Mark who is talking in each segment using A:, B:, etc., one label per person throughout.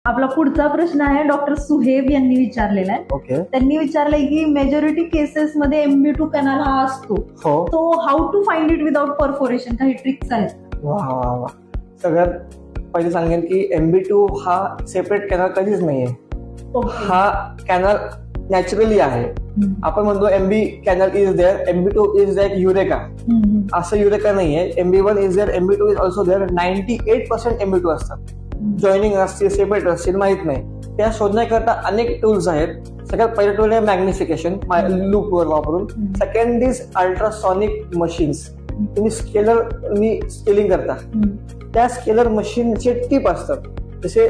A: आपला पुढचा प्रश्न आहे डॉक्टर सुहेब यांनी विचारलेला आहे.
B: ओके.
A: त्यांनी विचारलंय की मेजॉरिटी केसेस मध्ये MB2 कॅनल हा असतो,
B: हो.
A: तो how to find it without perforation, काही ट्रिक्स आहेत?
B: वा वा वा. सगळ्यात पहिले सांगेन की MB2 हा सेपरेट कॅनल कधीच नाहीये. हा कॅनल नॅचरली आहे. आपण म्हणतो MB canal is there, MB2 is like eureka. असं युरेका नाहीये. MB1 is there, MB2 is also there. 98% MB2 असतात. जॉईनिंग असतील, सेपरेट असतील, माहित नाही. त्या शोधण्याकरता अनेक टूल्स आहेत. सगळ्यात पहिलं टूल आहे मॅग्निफिकेशन, लूपवर वापरून. Second is ultrasonic machines. तुम्ही स्केलरनी स्केलिंग करता, त्या स्केलर मशीनचे टिप असतात. जसे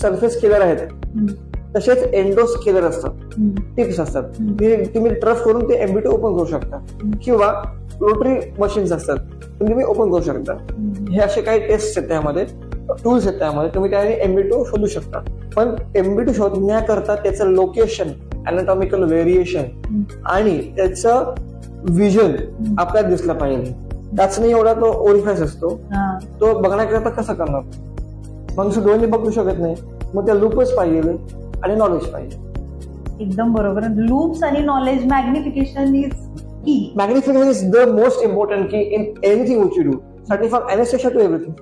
B: सरफेस स्केलर आहेत तसेच एंडो स्केलर असतात, टिप्स असतात. तुम्ही ट्रस्ट करून ते MB2 ओपन करू शकता. किंवा रोटरी मशीन्स असतात, तुम्ही ओपन करू शकता. हे असे काही टेस्ट आहेत, त्यामध्ये टूल्स आहेत, त्यामध्ये तुम्ही त्याने MB2 शोधू शकता. पण MB2 शोधण्याकरता त्याचं लोकेशन, अॅनाटॉमिकल व्हेरिएशन आणि त्याचं विजन आपल्याला दिसलं पाहिजे. त्याच नाही एवढा तो ओरिफाईस असतो, तो बघण्याकरता कसं करणार? मग दोन्ही बघू शकत नाही. मग त्या लूपच पाहिजे आणि नॉलेज पाहिजे.
A: एकदम बरोबर. लूप्स आणि knowledge, magnification is key.
B: Magnification is the most important key in anything which you do, starting from anesthesia to everything.